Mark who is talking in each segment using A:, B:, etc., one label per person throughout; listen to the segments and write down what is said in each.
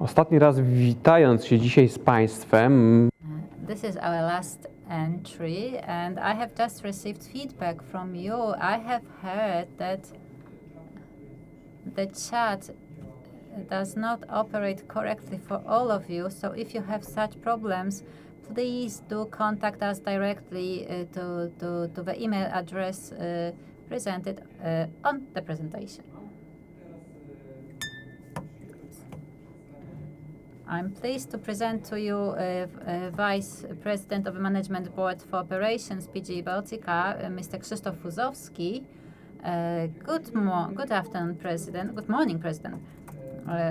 A: Ostatni raz witając się dzisiaj z Państwem,
B: This is our last entry, and I have just received feedback from you. I have heard that the chat does not operate correctly for all of you. So if you have such problems, please do contact us directly to the email address presented on the presentation. I'm pleased to present to you Vice President of the Management Board for Operations, PGE Baltica, Mr. Krzysztof Fuzowski. Good afternoon, President. Good morning, President.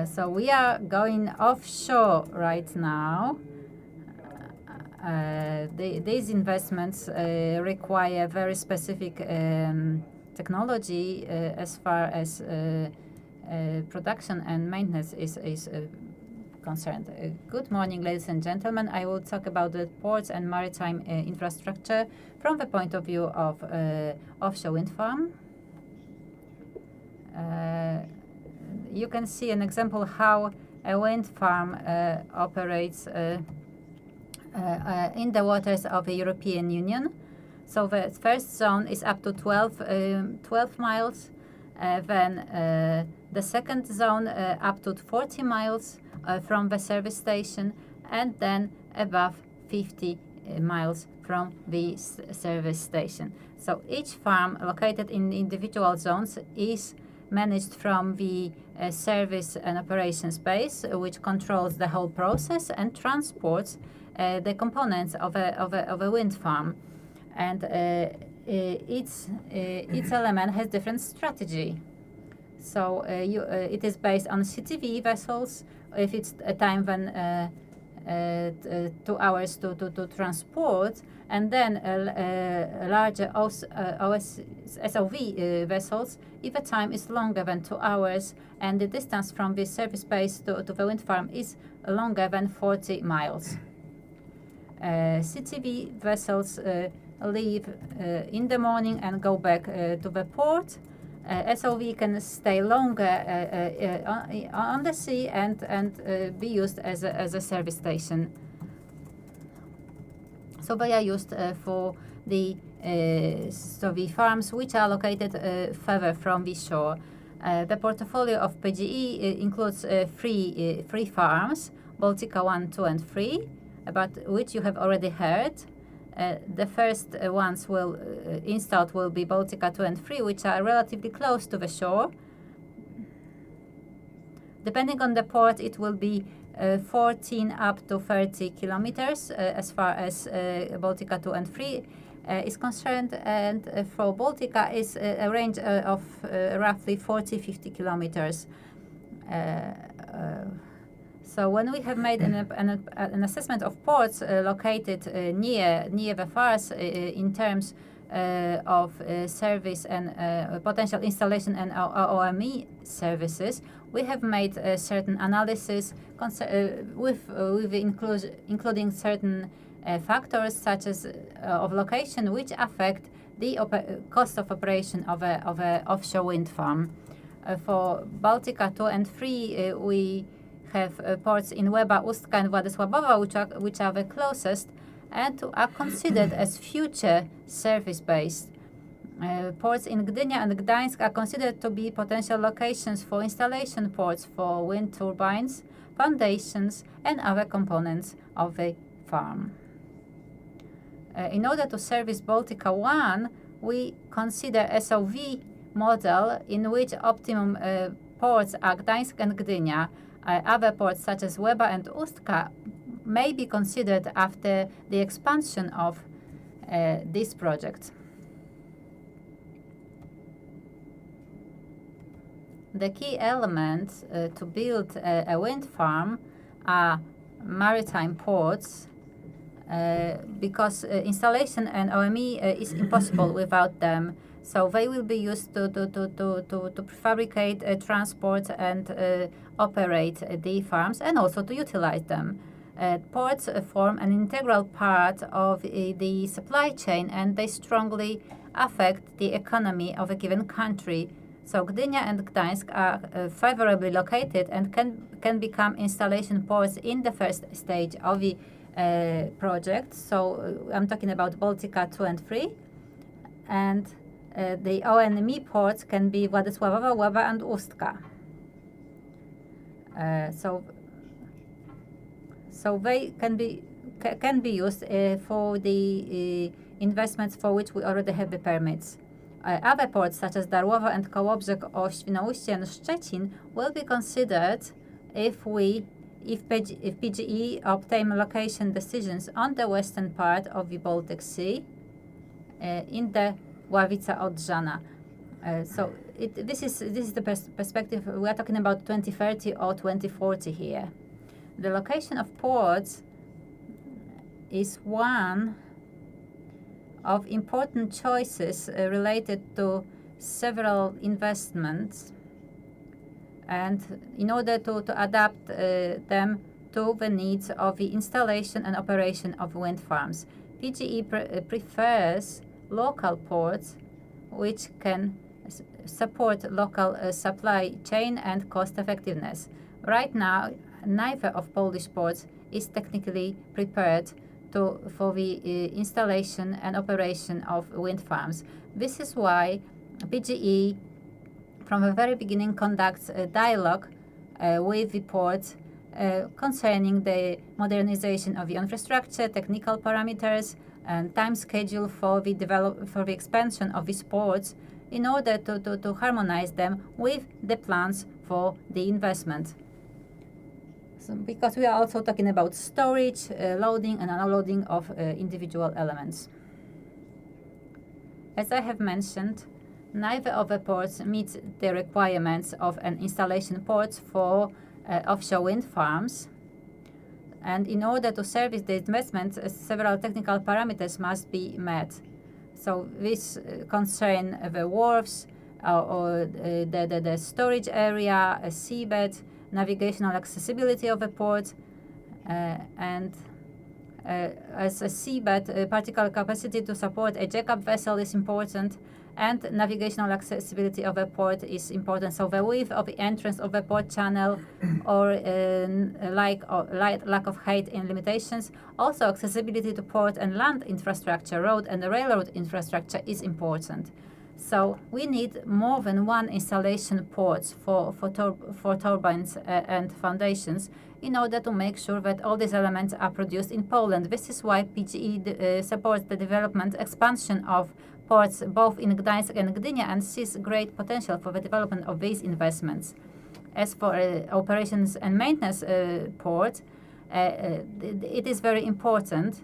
B: So we are going offshore right now. These investments require very specific technology as far as production and maintenance is concerned. Good morning, ladies and gentlemen. I will talk about the ports and maritime infrastructure from the point of view of offshore wind farm. You can see an example how a wind farm operates in the waters of the European Union. So the first zone is up to 12 miles, then the second zone up to 40 miles from the service station, and then above 50 miles from the service station. So each farm located in individual zones is managed from the service and operations base, which controls the whole process and transports the components of a wind farm. And each element has different strategy. So it is based on CTV vessels. If it's a time when 2 hours to transport, and then larger SOV vessels, if the time is longer than 2 hours and the distance from the service base to the wind farm is longer than 40 miles. CTV vessels leave in the morning and go back to the port. SOV can stay longer on the sea and be used as a service station. So they are used for the SOV farms which are located further from the shore. The portfolio of PGE includes three farms, Baltica 1, 2 and 3, about which you have already heard. The first ones installed will be Baltica 2 and 3, which are relatively close to the shore. Depending on the port, it will be 14 up to 30 kilometers as far as Baltica 2 and 3 is concerned, and for Baltica is a range of roughly 40-50 kilometers. So when we have made an assessment of ports located near the FARs in terms of service and potential installation and OME services, we have made certain analysis including certain factors such as of location which affect the cost of operation of a offshore wind farm. For Baltica 2 and 3, we have ports in Łeba, Ustka and Władysławowa, which are the closest and are considered as future service-based. Ports in Gdynia and Gdańsk are considered to be potential locations for installation ports for wind turbines, foundations and other components of the farm. In order to service Baltica 1, we consider SOV model in which optimum ports are Gdańsk and Gdynia. Other ports such as Łeba and Ustka may be considered after the expansion of this project. The key elements to build a wind farm are maritime ports, because installation and OME is impossible without them. So they will be used to fabricate, transport and operate the farms and also to utilize them. Ports form an integral part of the supply chain and they strongly affect the economy of a given country. So Gdynia and Gdańsk are favorably located and can become installation ports in the first stage of the project. So I'm talking about Baltica 2 and 3. And the ONME ports can be Władysławowa, Łeba and Ustka. So they can be used for the investments for which we already have the permits. Other ports such as Darłowo and Kołobrzeg or Świnoujście and Szczecin will be considered if PGE obtain location decisions on the western part of the Baltic Sea in the Ławica-Odrzana. So this is the perspective. We are talking about 2030 or 2040 here. The location of ports is one of important choices related to several investments, and in order to adapt them to the needs of the installation and operation of wind farms. PGE prefers local ports which can support local supply chain and cost effectiveness. Right now, neither of Polish ports is technically prepared for the installation and operation of wind farms. This is why PGE from the very beginning conducts a dialogue with the ports concerning the modernization of the infrastructure, technical parameters, and time schedule for the expansion of these ports in order to harmonize them with the plans for the investment. So, because we are also talking about storage, loading and unloading of individual elements. As I have mentioned, neither of the ports meets the requirements of an installation port for offshore wind farms. And in order to service the investment, several technical parameters must be met. So this concern the wharfs, or the storage area, a seabed, navigational accessibility of the port, and as a seabed, particle capacity to support a jackup vessel is important, and navigational accessibility of a port is important. So the width of the entrance of the port channel or lack of height and limitations. Also accessibility to port and land infrastructure, road and railroad infrastructure is important. So we need more than one installation ports for turbines and foundations in order to make sure that all these elements are produced in Poland. This is why PGE supports the development expansion of ports both in Gdańsk and Gdynia and sees great potential for the development of these investments. As for operations and maintenance port, it is very important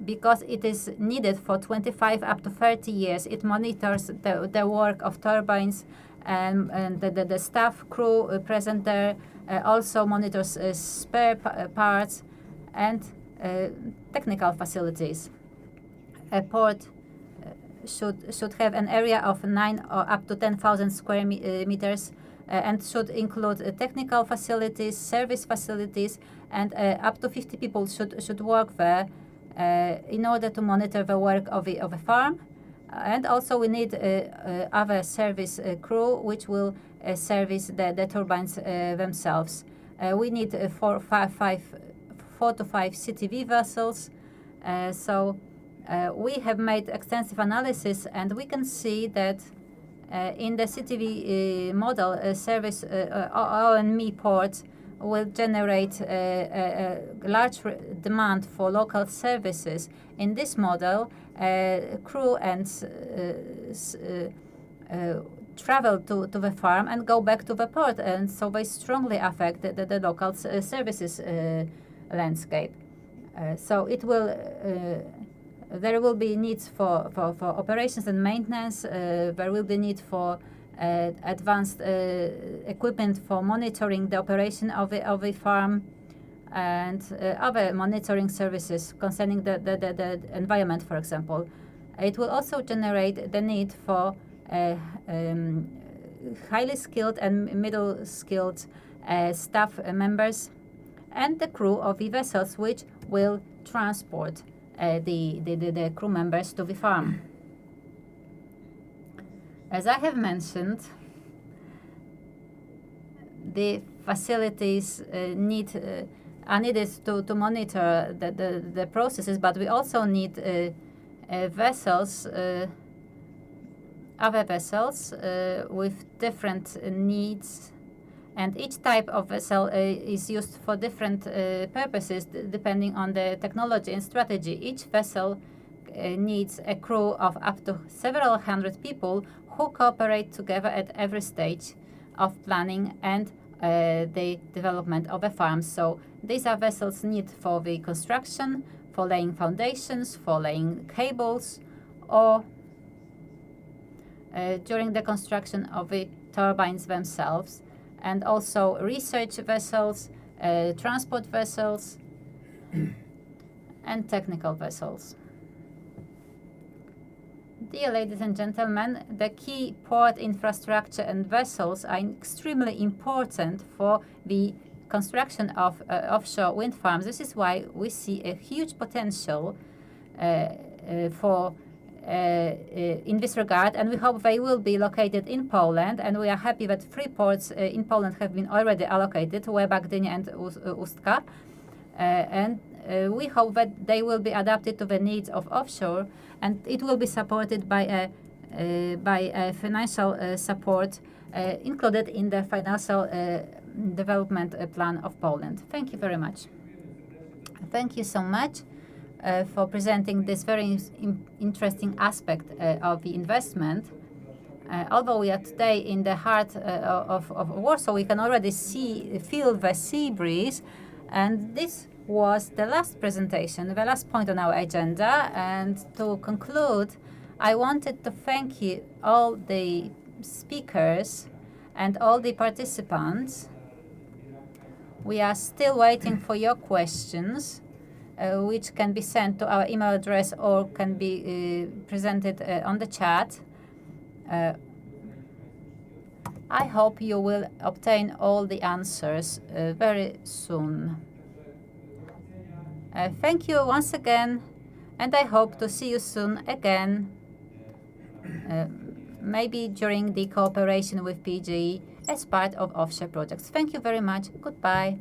B: because it is needed for 25 up to 30 years. It monitors the work of turbines and the staff crew present there, also monitors spare parts and technical facilities. A port should have an area of 9 or up to 10,000 square meters and should include technical facilities, service facilities, and up to 50 people should work there in order to monitor the work of a farm. And also we need other service crew which will service the turbines themselves. We need 4 to 5 CTV vessels. We have made extensive analysis, and we can see that in the CTV model, service ONME ports will generate a large demand for local services. In this model, crew and travel to the farm and go back to the port, and so they strongly affect the local services landscape. So it will there will be needs for operations and maintenance. There will be need for advanced equipment for monitoring the operation of a farm, and other monitoring services concerning the environment, for example. It will also generate the need for highly skilled and middle skilled staff members and the crew of the vessels which will transport the crew members to the farm. As I have mentioned, the facilities are needed to monitor the processes, but we also need vessels, other vessels with different needs, and each type of vessel is used for different purposes depending on the technology and strategy. Each vessel needs a crew of up to several hundred people who cooperate together at every stage of planning and the development of a farm. So these are vessels needed for the construction, for laying foundations, for laying cables, or during the construction of the turbines themselves, and also research vessels, transport vessels, and technical vessels. Dear ladies and gentlemen, the key port infrastructure and vessels are extremely important for the construction of offshore wind farms. This is why we see a huge potential in this regard, and we hope they will be located in Poland, and we are happy that 3 ports in Poland have been already allocated, Łeba, Gdynia and Ustka, and we hope that they will be adapted to the needs of offshore, and it will be supported by a financial support included in the financial development plan of Poland. Thank you very much. Thank you so much for presenting this very interesting aspect of the investment. Although we are today in the heart of Warsaw, we can already feel the sea breeze, and this was the last presentation, the last point on our agenda. And to conclude, I wanted to thank you, all the speakers and all the participants. We are still waiting for your questions, which can be sent to our email address or can be presented on the chat. I hope you will obtain all the answers very soon. Thank you once again, and I hope to see you soon again, maybe during the cooperation with PGE as part of offshore projects. Thank you very much. Goodbye.